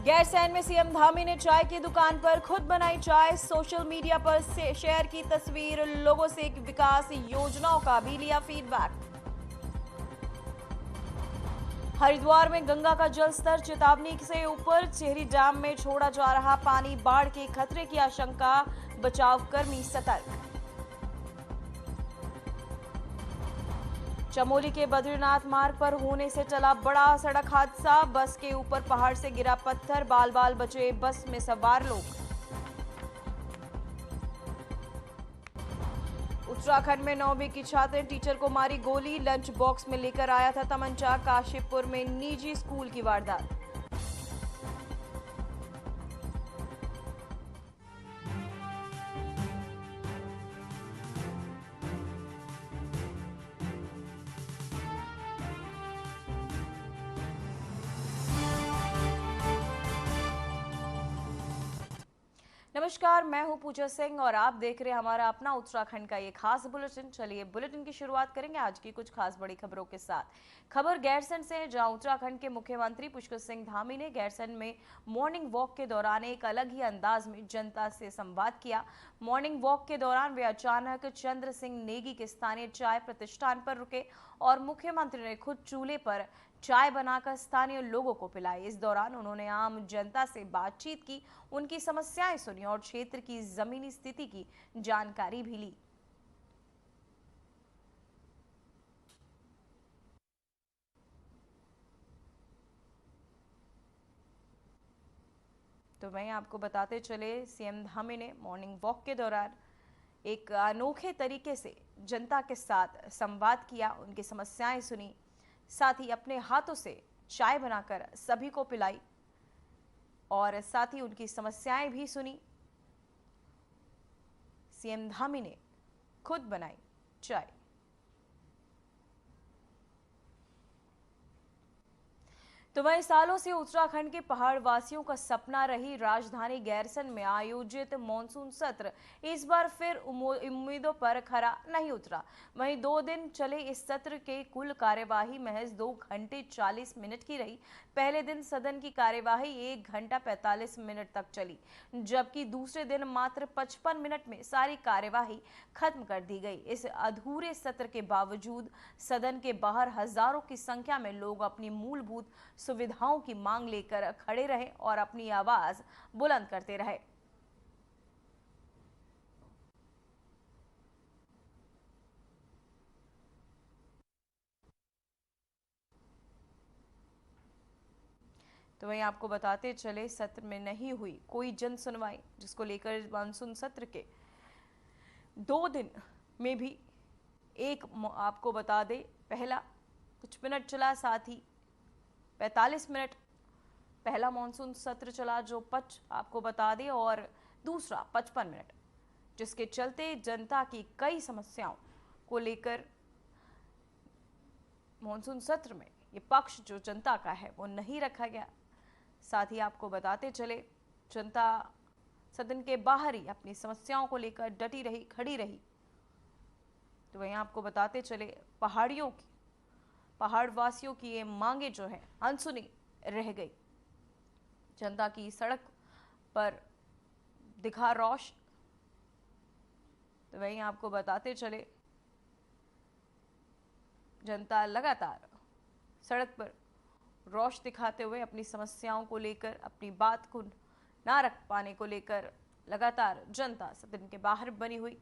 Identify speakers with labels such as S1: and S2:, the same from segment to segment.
S1: गैरसैंण में सीएम धामी ने चाय की दुकान पर खुद बनाई चाय। सोशल मीडिया पर शेयर की तस्वीर। लोगों से विकास योजनाओं का भी लिया फीडबैक। हरिद्वार में गंगा का जल स्तर चेतावनी से ऊपर। चेहरी डैम में छोड़ा जा रहा पानी, बाढ़ के खतरे की आशंका, बचाव कर्मी सतर्क। चमोली के बद्रीनाथ मार्ग पर होने से चला बड़ा सड़क हादसा। बस के ऊपर पहाड़ से गिरा पत्थर, बाल बाल बचे बस में सवार लोग। उत्तराखंड में 9वीं की छात्र ने टीचर को मारी गोली। लंच बॉक्स में लेकर आया था तमंचा। काशीपुर में निजी स्कूल की वारदात। नमस्कार, मैं हूं पूजा सिंह और आप देख रहे हैं हमारा अपना उत्तराखंड का ये खास बुलेटिन। चलिए बुलेटिन की शुरुआत करेंगे आज की कुछ खास बड़ी खबरों के साथ। खबर गैरसैंण से है, जहां उत्तराखंड के मुख्यमंत्री पुष्कर सिंह धामी ने गैरसैंण में मॉर्निंग वॉक के दौरान एक अलग ही अंदाज में जनता से संवाद किया। मॉर्निंग वॉक के दौरान वे अचानक चंद्र सिंह नेगी के स्थानीय चाय प्रतिष्ठान पर रुके और मुख्यमंत्री ने खुद चूल्हे पर चाय बनाकर स्थानीय लोगों को पिलाई। इस दौरान उन्होंने आम जनता से बातचीत की, उनकी समस्याएं सुनी और क्षेत्र की जमीनी स्थिति की जानकारी भी ली। तो वहीं आपको बताते चले, सीएम धामी ने मॉर्निंग वॉक के दौरान एक अनोखे तरीके से जनता के साथ संवाद किया, उनकी समस्याएं सुनी, साथ ही अपने हाथों से चाय बनाकर सभी को पिलाई और साथ ही उनकी समस्याएं भी सुनी। सीएम धामी ने खुद बनाई चाय। तो वहीं सालों से उत्तराखंड के पहाड़ वासियों का सपना रही राजधानी गैरसैंण में आयोजित मॉनसून सत्र इस बार फिर उम्मीदों पर खरा नहीं उतरा। वहीं 2 दिन चले इस सत्र के कुल कार्यवाही महज 2 घंटे 40 मिनट की रही। पहले दिन सदन की कार्यवाही 1 घंटा 45 मिनट तक चली, जबकि दूसरे दिन मात्र 55 मिनट में सारी कार्यवाही खत्म कर दी गई। इस अधूरे सत्र के बावजूद सदन के बाहर हजारों की संख्या में लोग अपनी मूलभूत सुविधाओं की मांग लेकर खड़े रहे और अपनी आवाज बुलंद करते रहे। तो वहीं आपको बताते चले, सत्र में नहीं हुई कोई जन सुनवाई, जिसको लेकर मानसून सत्र के 2 दिन में भी एक आपको बता दे, पहला कुछ मिनट चला, साथ ही 45 मिनट पहला मॉनसून सत्र चला जो आपको बता दें, और दूसरा 55 मिनट, जिसके चलते जनता की कई समस्याओं को लेकर मॉनसून सत्र में ये पक्ष जो जनता का है वो नहीं रखा गया। साथ ही आपको बताते चले, जनता सदन के बाहर ही अपनी समस्याओं को लेकर डटी रही, खड़ी रही। तो वहीं आपको बताते चले, पहाड़ वासियों की ये मांगे जो है अनसुनी रह गई। जनता की सड़क पर दिखा रोष। तो वहीं आपको बताते चले, जनता लगातार सड़क पर रोष दिखाते हुए अपनी समस्याओं को लेकर, अपनी बात को ना रख पाने को लेकर लगातार जनता सदन के बाहर बनी हुई।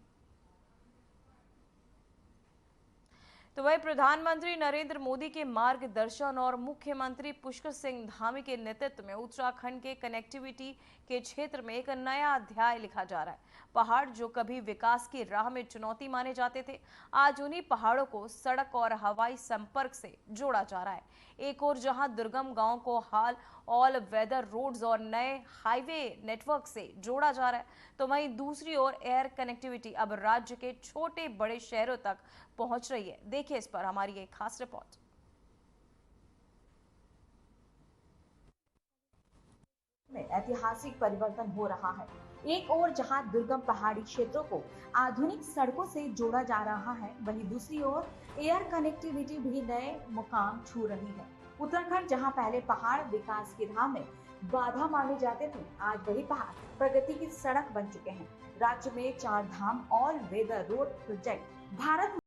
S1: तो वही प्रधानमंत्री नरेंद्र मोदी के मार्गदर्शन और मुख्यमंत्री पुष्कर सिंह धामी के नेतृत्व में उत्तराखंड के कनेक्टिविटी के क्षेत्र में एक नया अध्याय लिखा जा रहा है। पहाड़ जो कभी विकास की राह में चुनौती माने जाते थे, आज उन्हीं पहाड़ों को सड़क और हवाई संपर्क से जोड़ा जा रहा है। एक और जहां दुर्गम गांव को हाल ऑल वेदर रोड्स और नए हाईवे नेटवर्क से जोड़ा जा रहा है, तो वहीं दूसरी ओर एयर कनेक्टिविटी अब राज्य के छोटे बड़े शहरों तक पहुंच रही है। देखिए इस पर हमारी एक खास रिपोर्ट।
S2: में ऐतिहासिक परिवर्तन हो रहा है। एक और जहां दुर्गम पहाड़ी क्षेत्रों को आधुनिक सड़कों से जोड़ा जा रहा है, वहीं दूसरी ओर एयर कनेक्टिविटी भी नए मुकाम छू रही है। उत्तराखंड जहां पहले पहाड़ विकास की राह में बाधा माने जाते थे, आज वही पहाड़ प्रगति की सड़क बन चुके हैं। राज्य में 4 Dham all weather road project Bharat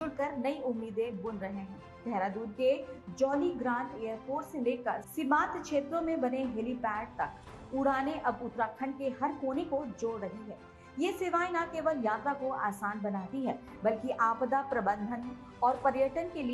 S2: जुड़कर नई उम्मीदें बुन रहे हैं। देहरादून के जॉली ग्रांट एयरपोर्ट से लेकर सीमांत क्षेत्रों में बने हेलीपैड तक उड़ानें अब उत्तराखंड के हर कोने को जोड़ रही है। ये सेवाएं न केवल यात्रा को आसान बनाती है, बल्कि आपदा प्रबंधन और पर्यटन के लिए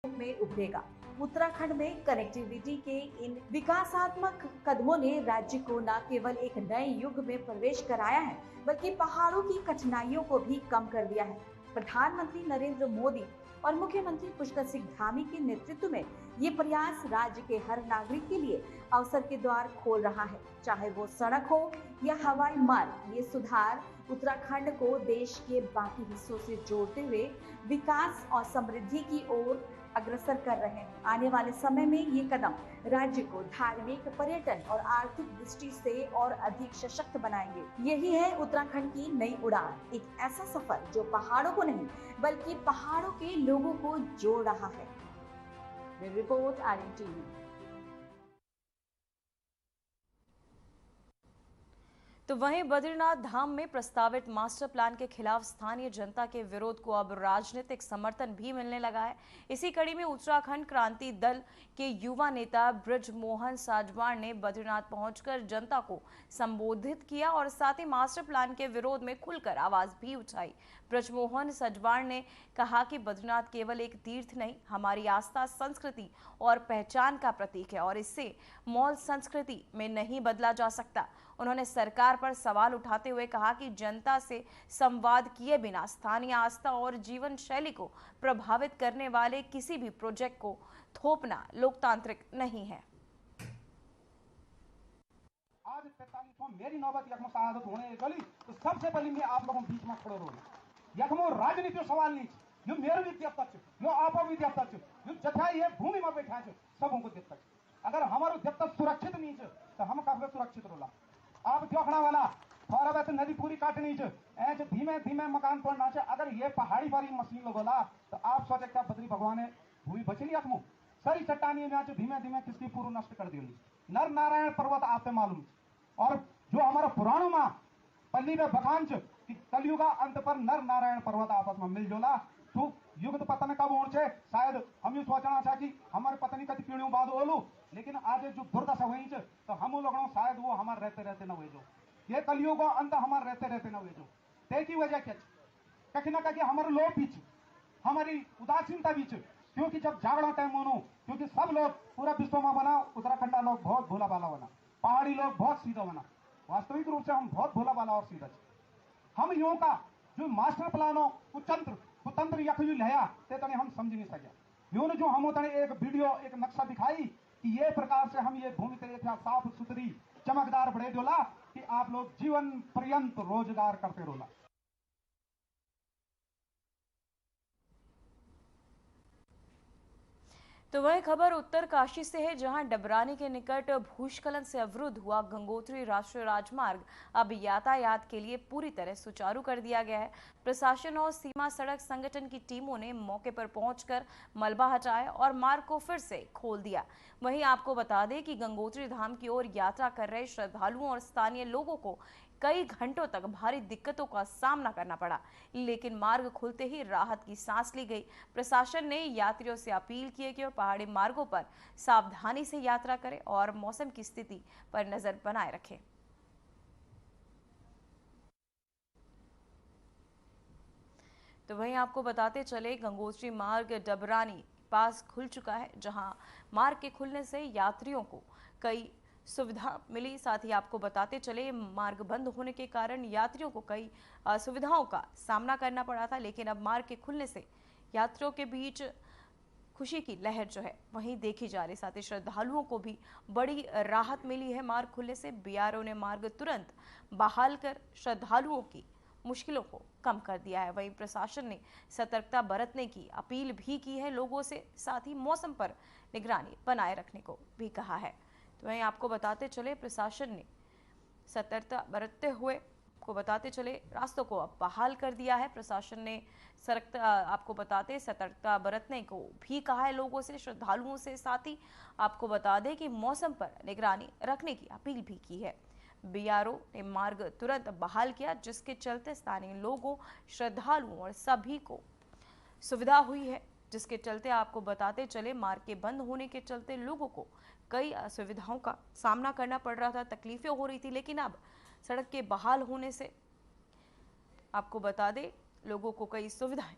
S2: में उभरेगा। उत्तराखंड में कनेक्टिविटी के इन विकासात्मक कदमों ने राज्य को न केवल एक नए युग में प्रवेश कराया है, बल्कि पहाड़ों की कठिनाइयों को भी कम कर दिया है। प्रधानमंत्री नरेंद्र मोदी और मुख्यमंत्री पुष्कर सिंह धामी के नेतृत्व में ये प्रयास राज्य के हर नागरिक के लिए अवसर के द्वार खोल रहा है। चाहे वो सड़क हो या हवाई मार्ग, ये सुधार उत्तराखंड को देश के बाकी हिस्सों से जोड़ते हुए विकास और समृद्धि की ओर अग्रसर कर रहे हैं। आने वाले समय में ये कदम राज्य को धार्मिक, पर्यटन और आर्थिक दृष्टि से और अधिक सशक्त बनाएंगे। यही है उत्तराखंड की नई उड़ान, एक ऐसा सफर जो पहाड़ों को नहीं बल्कि पहाड़ों के लोगों को जोड़ रहा है। Report RNTV।
S1: तो वहीं बद्रीनाथ धाम में प्रस्तावित मास्टर प्लान के खिलाफ स्थानीय जनता के विरोध को अब राजनीतिक समर्थन भी मिलने लगा है। इसी कड़ी में उत्तराखंड क्रांति दल के युवा नेता ब्रजमोहन साजवाण ने बद्रीनाथ पहुंचकर जनता को संबोधित किया और साथ ही मास्टर प्लान के विरोध में खुलकर आवाज भी उठाई। ब्रजमोहन साजवाण ने कहा कि बद्रीनाथ केवल एक तीर्थ नहीं, हमारी आस्था, संस्कृति और पहचान का प्रतीक है और इससे मॉल संस्कृति में नहीं बदला जा सकता। उन्होंने सरकार पर सवाल उठाते हुए कहा कि जनता से संवाद किए बिना स्थानीय आस्था और जीवन शैली को प्रभावित करने वाले किसी भी प्रोजेक्ट को थोपना लोकतांत्रिक नहीं है।
S3: आज 45वां मेरी नौबत यखमो शहादत होने चली तो सबसे पहले मैं आप लोगों के बीच में खड़ो रहूंगा। यखमो राजनीति सवाल नहीं, यो मेरो विद्यापत छ, यो आपो विद्यापत छ, यो जथा ये भूमि में बैठा छ सबों को दिक्कत। अगर हमारो दिक्कत सुरक्षित नहीं छ तो हम कब सुरक्षित रोला। आप देखना वाला थोड़ा बहुत नदी पूरी काटनी छ, ऐसे धीमे धीमे मकान तोड़ना छ। अगर ये पहाड़ी वाली मशीन लगोला तो आप सोचे क्या बद्री भगवान ने भूमि बचली यखमो सारी चट्टानी में धीमे धीमे किसकी पूर्व नष्ट कर दिली। नर नारायण पर्वत आपसे मालूम और जो हमारा पुराणों में पल्ली में बखान कि कलयुगा अंत पर नर नारायण पर्वत आपस में मिल जोला तो युग पतन कब हो शायद हम ये सोचना था कि हमारे पत्नी कति पीढ़ियों बाद ओलू, लेकिन आज जो दुर्दशा हुई तो हम लोगों शायद वो हमारे रहते रहते न हुए जो ये कलयुग अंत हमारे रहते रहते न हुए जो ते की वजह क्या कहीं ना कहीं हमारे लोग बीच हमारी उदासीनता बीच क्योंकि जब जागरण टाइम मोनो, क्योंकि सब लोग पूरा विश्व में बना, उत्तराखंड लोग बहुत भोला भाला बना, पहाड़ी लोग बहुत सीधा बना। वास्तविक रूप से हम बहुत भोला भाला और सीधा हम यूं का जो मास्टर प्लानो कुतंत्र यख जो लया ते तने हम समझ नहीं सके। यूं जो हम तने एक वीडियो एक नक्शा दिखाई कि ये प्रकार से हम ये भूमि तेरे साफ सुथरी चमकदार बड़े डोला कि आप लोग जीवन पर्यंत रोजगार करते रोला।
S1: तो वह खबर उत्तरकाशी से है, जहां डबरानी के निकट भूस्खलन से अवरुद्ध हुआ गंगोत्री राष्ट्रीय राजमार्ग अब यातायात के लिए पूरी तरह सुचारू कर दिया गया है। प्रशासन और सीमा सड़क संगठन की टीमों ने मौके पर पहुंचकर मलबा हटाया और मार्ग को फिर से खोल दिया। वहीं आपको बता दें कि गंगोत्री धाम की ओर यात्रा कर रहे श्रद्धालुओं और स्थानीय लोगों को कई घंटों तक भारी दिक्कतों का सामना करना पड़ा, लेकिन मार्ग खुलते ही राहत की सांस ली गई। प्रशासन ने यात्रियों से अपील की है कि वो पहाड़ी मार्गों पर सावधानी से यात्रा करें और मौसम की स्थिति पर नजर बनाए रखें। तो वहीं आपको बताते चले, गंगोत्री मार्ग डबरानी पास खुल चुका है, जहां मार्ग के खुलने से यात्रियों को कई सुविधा मिली। साथ ही आपको बताते चले, मार्ग बंद होने के कारण यात्रियों को कई असुविधाओं का सामना करना पड़ा था, लेकिन अब मार्ग के खुलने से यात्रियों के बीच खुशी की लहर जो है वहीं देखी जा रही। साथ ही श्रद्धालुओं को भी बड़ी राहत मिली है मार्ग खुलने से। बीआरओ ने मार्ग तुरंत बहाल कर श्रद्धालुओं की मुश्किलों को कम कर दिया है। वहीं प्रशासन ने सतर्कता बरतने की अपील भी की है लोगों से, साथ ही मौसम पर निगरानी बनाए रखने को भी कहा है। तो वहीं आपको बताते चले, प्रशासन ने सतर्कता बरतते हुए आपको बताते चले रास्तों को अब बहाल कर दिया है। प्रशासन ने आपको बताते सतर्कता बरतने को भी कहा है लोगों से, श्रद्धालुओं से। साथ ही आपको बता दें कि मौसम पर निगरानी रखने की अपील भी की है। बीआरओ ने मार्ग तुरंत बहाल किया, जिसके चलते स्थानीय लोगों, श्रद्धालुओं और सभी को सुविधा हुई है। जिसके चलते आपको बताते चले, मार्ग के बंद होने के चलते लोगों को कई असुविधाओं का सामना करना पड़ रहा था, तकलीफें हो रही थी, लेकिन अब सड़क के बहाल होने से आपको बता दें लोगों को कई सुविधाएं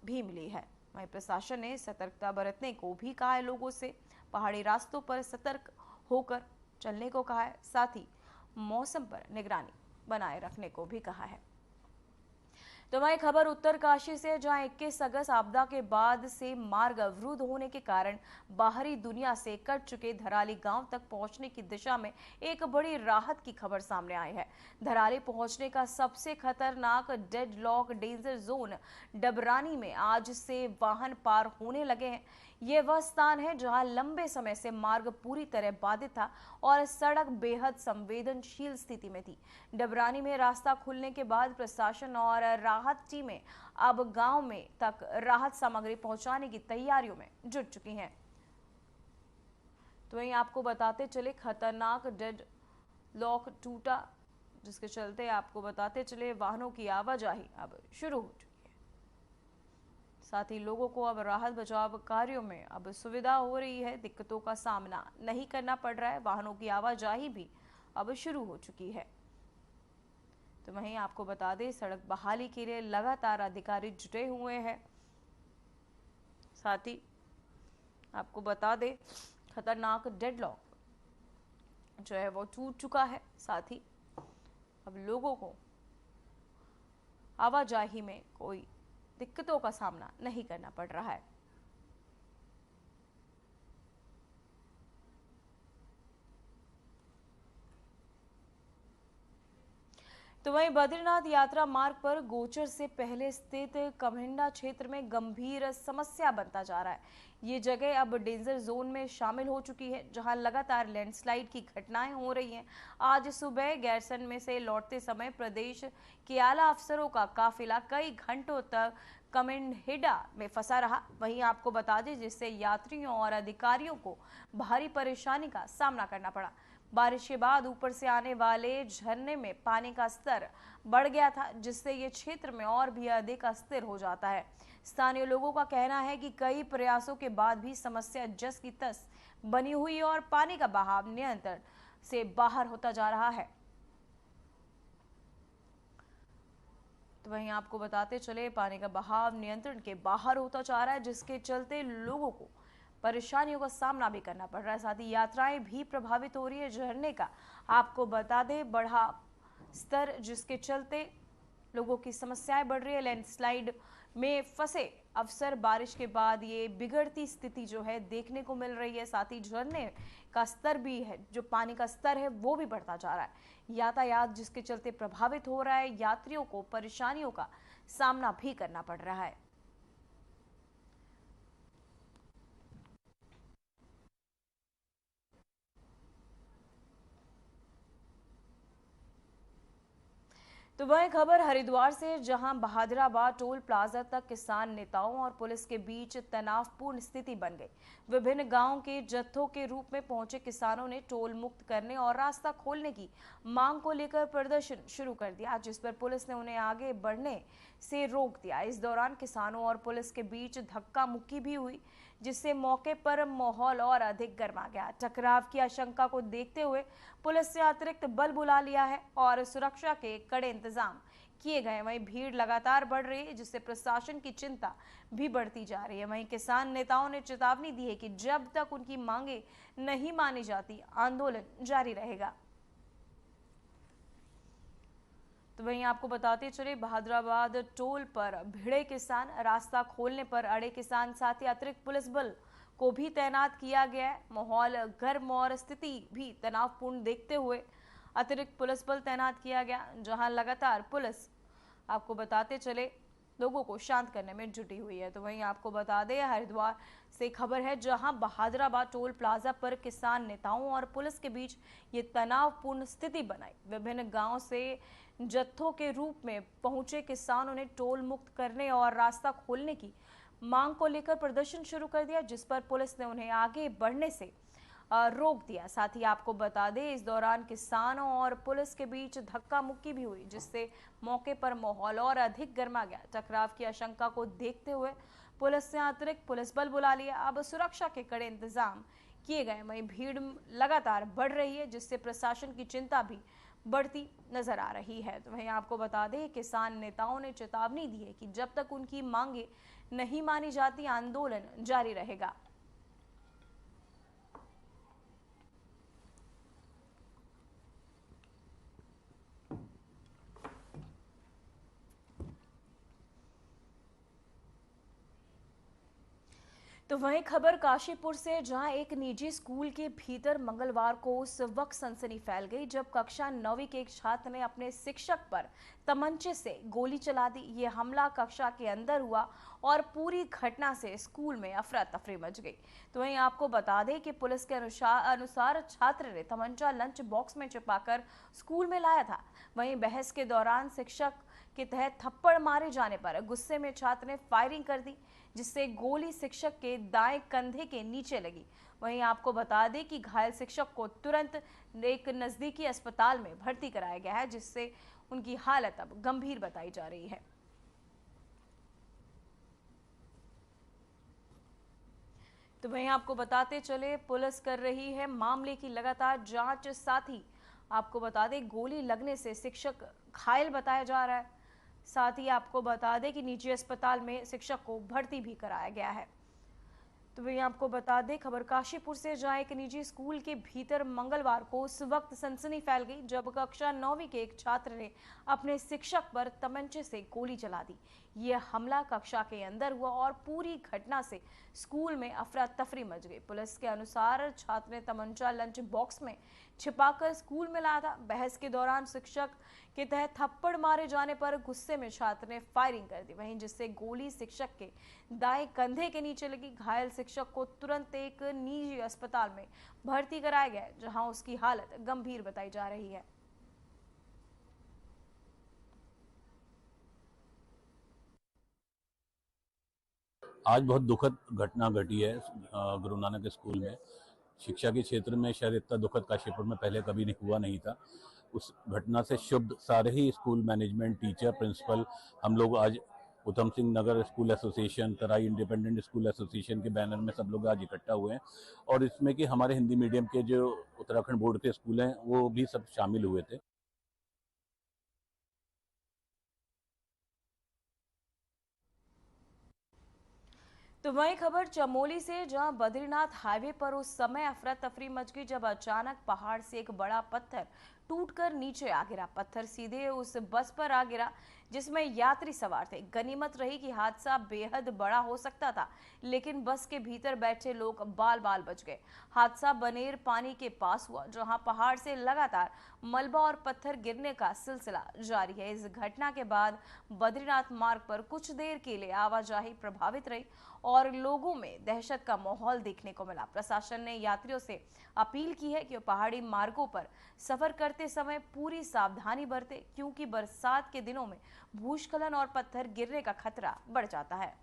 S1: भी मिली है। वहीं प्रशासन ने सतर्कता बरतने को भी कहा है लोगों से, पहाड़ी रास्तों पर सतर्क होकर चलने को कहा है, साथ ही मौसम पर निगरानी बनाए रखने को भी कहा है। तो वही खबर उत्तरकाशी से, जहां 21 अगस्त आपदा के बाद से मार्ग अवरुद्ध होने के कारण बाहरी दुनिया से कट चुके धराली गांव तक पहुंचने की दिशा में एक बड़ी राहत की खबर सामने आई है। धराली पहुंचने का सबसे खतरनाक डेडलॉक डेंजर जोन डबरानी में आज से वाहन पार होने लगे हैं। ये वह स्थान है जहां लंबे समय से मार्ग पूरी तरह बाधित था और सड़क बेहद संवेदनशील स्थिति में थी। डबरानी में रास्ता खुलने के बाद प्रशासन और राहत टीमें अब गांव में तक राहत सामग्री पहुंचाने की तैयारियों में जुट चुकी हैं। तो वहीं आपको बताते चले, खतरनाक डेड लॉक टूटा, जिसके चलते आपको बताते चले वाहनों की आवाजाही अब शुरू हो चुकी है। साथ ही लोगों को अब राहत बचाव कार्यों में अब सुविधा हो रही है, दिक्कतों का सामना नहीं करना पड़ रहा है, वाहनों की आवाजाही भी अब शुरू हो चुकी है। तो वहीं आपको बता दें, सड़क बहाली के लिए लगातार अधिकारी जुटे हुए हैं। साथ ही आपको बता दें, खतरनाक डेडलॉक जो है वो टूट चुका है। साथ ही अब लोगों को आवाजाही में कोई दिक्कतों का सामना नहीं करना पड़ रहा है। तो वहीं बद्रीनाथ यात्रा मार्ग पर गोचर से पहले स्थित कमहिंडा क्षेत्र में गंभीर समस्या बनता जा रहा है। ये जगह अब डेंजर जोन में शामिल हो चुकी है, जहां लगातार लैंडस्लाइड की घटनाएं हो रही हैं। आज सुबह गैरसन में से लौटते समय प्रदेश के आला अफसरों का काफिला कई घंटों तक कमहिंडा में फंसा रहा। वहीं आपको बता दें, जिससे यात्रियों और अधिकारियों को भारी परेशानी का सामना करना पड़ा। बारिश के बाद ऊपर से आने वाले झरने में पानी का स्तर बढ़ गया था, जिससे ये क्षेत्र में और भी अधिक अस्थिर हो जाता है। स्थानीय लोगों का कहना है कि कई प्रयासों के बाद भी समस्या जस की तस बनी हुई है और पानी का बहाव नियंत्रण से बाहर होता जा रहा है। तो वहीं आपको बताते चले पानी का बहाव नियंत्रण के बाहर होता जा रहा है, जिसके चलते लोगों को परेशानियों का सामना भी करना पड़ रहा है। साथ ही यात्राएं भी प्रभावित हो रही है। झरने का आपको बता दें बढ़ा स्तर, जिसके चलते लोगों की समस्याएं बढ़ रही है। लैंडस्लाइड में फंसे अफसर बारिश के बाद ये बिगड़ती स्थिति जो है देखने को मिल रही है। साथ ही झरने का स्तर भी है, जो पानी का स्तर है वो भी बढ़ता जा रहा है। यातायात जिसके चलते प्रभावित हो रहा है, यात्रियों को परेशानियों का सामना भी करना पड़ रहा है। तो वह खबर हरिद्वार से, जहां बहादुराबाद टोल प्लाजा तक किसान नेताओं और पुलिस के बीच तनावपूर्ण स्थिति बन गई। विभिन्न गांवों के जत्थों के रूप में पहुंचे किसानों ने टोल मुक्त करने और रास्ता खोलने की मांग को लेकर प्रदर्शन शुरू कर दिया, जिस पर पुलिस ने उन्हें आगे बढ़ने से रोक दिया। इस दौरान किसानों और पुलिस के बीच धक्का मुक्की भी हुई, जिससे मौके पर माहौल और अधिक गर्मा गया। टकराव की आशंका को देखते हुए पुलिस ने अतिरिक्त बल बुला लिया है और सुरक्षा के कड़े इंतजाम किए गए। वहीं भीड़ लगातार बढ़ रही है, जिससे प्रशासन की चिंता भी बढ़ती जा रही है। वहीं किसान नेताओं ने चेतावनी दी है कि जब तक उनकी मांगे नहीं मानी जाती, आंदोलन जारी रहेगा। तो वहीं आपको बताते चले बहादुराबाद टोल पर भिड़े किसान, रास्ता खोलने पर अड़े किसान, साथ ही अतिरिक्त पुलिस बल को भी तैनात किया गया है। माहौल गर्म और स्थिति भी तनावपूर्ण देखते हुए अतिरिक्त पुलिस बल तैनात किया गया, जहां लगातार पुलिस आपको बताते चले लोगों को शांत करने में जुटी हुई है। तो वहीं आपको बता दें हरिद्वार से खबर है, जहां बहादुराबाद टोल प्लाजा पर किसान नेताओं और पुलिस के बीच ये तनावपूर्ण स्थिति बनाई। विभिन्न गांव से जत्थों के रूप में पहुंचे किसानों ने टोल मुक्त करने और रास्ता खोलने की मांग को लेकर प्रदर्शन शुरू कर दिया, जिस पर पुलिस ने उन्हें आगे बढ़ने से रोक दिया। साथ ही आपको बता दें इस दौरान किसानों और पुलिस के बीच धक्का मुक्की भी हुई, जिससे मौके पर माहौल और अधिक गर्मा गया। टकराव की आशंका को देखते हुए पुलिस ने अतिरिक्त पुलिस बल बुला लिया। अब सुरक्षा के कड़े इंतजाम किए गए। वहीं भीड़ लगातार बढ़ रही है, जिससे प्रशासन की चिंता भी बढ़ती नजर आ रही है। तो वहीं आपको बता दें किसान नेताओं ने चेतावनी दी है कि जब तक उनकी मांगे नहीं मानी जाती, आंदोलन जारी रहेगा। तो वहीं खबर काशीपुर से, जहां एक निजी स्कूल के भीतर मंगलवार को उस वक्त सनसनी फैल गई जब कक्षा 9वीं के एक छात्र ने अपने शिक्षक पर तमंचे से गोली चला दी। ये हमला कक्षा के अंदर हुआ और पूरी घटना से स्कूल में अफरा तफरी मच गई। तो वहीं आपको बता दें कि पुलिस के अनुसार छात्र ने तमंचा लंच बॉक्स में छिपाकर स्कूल में लाया था। वहीं बहस के दौरान शिक्षक के तहत थप्पड़ मारे जाने पर गुस्से में छात्र ने फायरिंग कर दी, जिससे गोली शिक्षक के दाएं कंधे के नीचे लगी। वहीं आपको बता दें कि घायल शिक्षक को तुरंत एक नजदीकी अस्पताल में भर्ती कराया गया है, जिससे उनकी हालत अब गंभीर बताई जा रही है। तो वहीं आपको बताते चले पुलिस कर रही है मामले की लगातार जांच। साथ ही आपको बता दें गोली लगने से शिक्षक घायल बताया जा रहा है। साथ ही आपको बता दें कि निजी अस्पताल में शिक्षक को भर्ती भी कराया गया है। तो वहीं आपको बता दें खबर काशीपुर से, जहां एक निजी स्कूल के भीतर मंगलवार को उस वक्त सनसनी फैल गई जब कक्षा 9वीं के एक छात्र ने अपने शिक्षक पर तमंचे से गोली चला दी। यह हमला कक्षा के अंदर हुआ और पूरी घटना से स्कूल में अफरा तफरी मच गई। पुलिस के अनुसार छात्र ने तमंचा लंच बॉक्स में छिपाकर स्कूल में लाया था। बहस के दौरान शिक्षक के तहत थप्पड़ मारे जाने पर गुस्से में छात्र ने फायरिंग कर दी, वहीं जिससे गोली शिक्षक के दाएं कंधे के नीचे लगी। घायल शिक्षक को तुरंत एक निजी अस्पताल में भर्ती कराया गया, जहां उसकी हालत गंभीर बताई जा रही है।
S4: आज बहुत दुखद घटना घटी है गुरु नानक स्कूल में। शिक्षा के क्षेत्र में शायद इतना दुखद काशीपुर में पहले कभी नहीं हुआ नहीं था। उस घटना से शुभ सारे ही स्कूल मैनेजमेंट, टीचर, प्रिंसिपल, हम लोग आज उत्तम सिंह नगर स्कूल एसोसिएशन, तराई इंडिपेंडेंट स्कूल एसोसिएशन के बैनर में सब लोग आज इकट्ठा हुए हैं और इसमें कि हमारे हिंदी मीडियम के जो उत्तराखंड बोर्ड के स्कूल हैं वो भी सब शामिल हुए थे।
S1: तो वही खबर चमोली से, जहां बद्रीनाथ हाईवे पर उस समय अफरा तफरी मच गई जब अचानक पहाड़ से एक बड़ा पत्थर टूटकर नीचे आ गिरा। पत्थर सीधे उस बस पर आ गिरा जिसमें यात्री सवार थे। गनीमत रही कि हादसा बेहद बड़ा हो सकता था, लेकिन बस के भीतर बैठे लोग बाल बाल बच गए। हादसा बनेर पानी के पास हुआ, जहां पहाड़ से लगातार मलबा और पत्थर गिरने का सिलसिला जारी है। इस घटना के बाद बद्रीनाथ मार्ग पर कुछ देर के लिए आवाजाही प्रभावित रही और लोगों में दहशत का माहौल देखने को मिला। प्रशासन ने यात्रियों से अपील की है कि पहाड़ी मार्गों पर सफर करते समय पूरी सावधानी बरतें, क्योंकि बरसात के दिनों में भूस्खलन और पत्थर गिरने का खतरा बढ़ जाता है।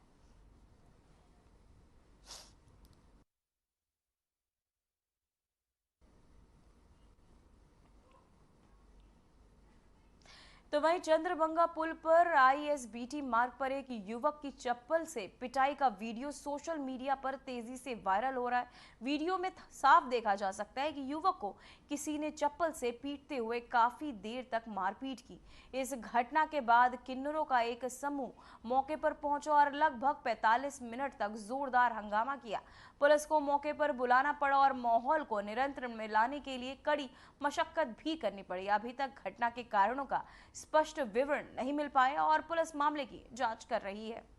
S1: तो वहीं चंद्रभंगा पुल पर आईएसबीटी मार्ग पर एक युवक की चप्पल से पिटाई का वीडियो सोशल मीडिया पर तेजी से वायरल हो रहा है। वीडियो में साफ देखा जा सकता है कि युवक को किसी ने चप्पल से पीटते हुए काफी देर तक मारपीट की। इस घटना के बाद किन्नरों का एक समूह मौके पर पहुंचा और लगभग 45 मिनट तक जोरदार हंगामा किया। पुलिस को मौके पर बुलाना पड़ा और माहौल को नियंत्रण में लाने के लिए कड़ी मशक्कत भी करनी पड़ी। अभी तक घटना के कारणों का स्पष्ट विवरण नहीं मिल पाया और पुलिस मामले की जांच कर रही है।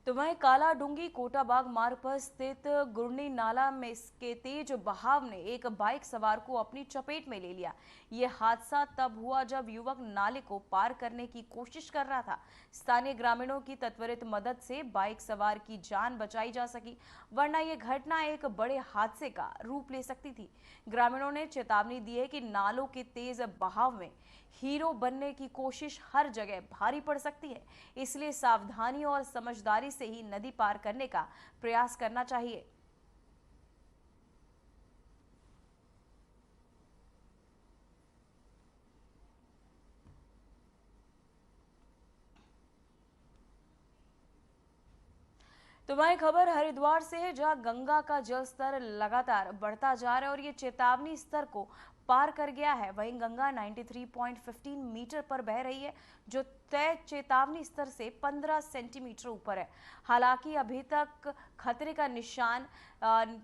S1: तो वहीं काला डूंगी कोटाबाग मार्ग पर स्थित गुरनी नाला में के तेज बहाव ने एक बाइक सवार को अपनी चपेट में ले लिया। यह हादसा तब हुआ जब युवक नाले को पार करने की कोशिश कर रहा था। स्थानीय ग्रामीणों की त्वरित मदद से बाइक सवार की जान बचाई जा सकी, वरना यह घटना एक बड़े हादसे का रूप ले सकती थी। ग्रामीणों ने चेतावनी दी है कि नालों के तेज बहाव में हीरो बनने की कोशिश हर जगह भारी पड़ सकती है, इसलिए सावधानी और समझदारी से ही नदी पार करने का प्रयास करना चाहिए। तो वहीं खबर हरिद्वार से है, जहां गंगा का जल स्तर लगातार बढ़ता जा रहा है और ये चेतावनी स्तर को पार कर गया है। वहीं गंगा 93.15 मीटर पर बह रही है, जो तय चेतावनी स्तर से 15 सेंटीमीटर ऊपर है। हालांकि अभी तक खतरे का निशान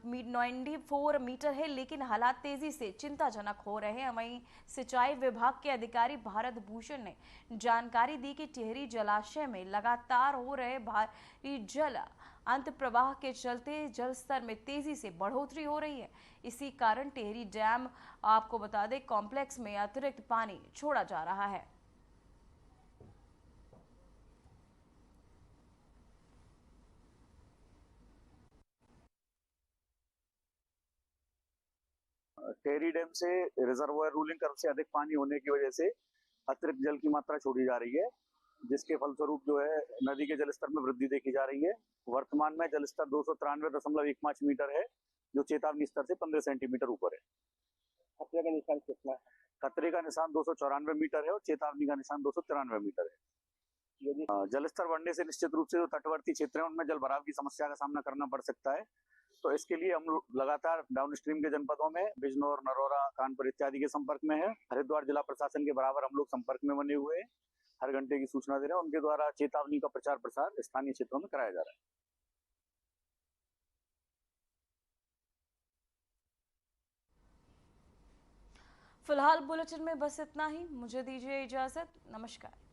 S1: 94 मीटर है, लेकिन हालात तेजी से चिंताजनक हो रहे हैं। वहीं सिंचाई विभाग के अधिकारी भारत भूषण ने जानकारी दी कि टिहरी जलाशय में लगातार हो रहे भारी जल अंत प्रवाह के चलते जल स्तर में तेजी से बढ़ोतरी हो रही है। इसी कारण टिहरी डैम, आपको बता दें, कॉम्प्लेक्स में अतिरिक्त पानी छोड़ा जा रहा है।
S5: टेहरी डैम से रिजर्वायर रूलिंग कर्व से अधिक पानी होने की वजह से अतिरिक्त जल की मात्रा छोड़ी जा रही है, जिसके फलस्वरूप जो है नदी के जलस्तर में वृद्धि देखी जा रही है। वर्तमान में जलस्तर 293.15 मीटर है, जो चेतावनी स्तर से 15 सेंटीमीटर ऊपर है।
S3: खतरे का निशान कितना है?
S5: खतरे का निशान 294 मीटर है और चेतावनी का निशान 293 मीटर है। जलस्तर बढ़ने से निश्चित रूप से जो तटवर्ती क्षेत्र है उनमें जल भराव की समस्या का सामना करना पड़ सकता है। तो इसके लिए हम लगातार डाउन स्ट्रीम के जनपदों में बिजनौर, नरोरा, कानपुर इत्यादि के संपर्क में है। हरिद्वार जिला प्रशासन के बराबर हम लोग संपर्क में बने हुए हैं, हर घंटे की सूचना दे रहे हैं। उनके द्वारा चेतावनी का प्रचार प्रसार स्थानीय क्षेत्रों में कराया जा रहा है।
S1: फिलहाल बुलेटिन में बस इतना ही। मुझे दीजिए इजाजत। नमस्कार।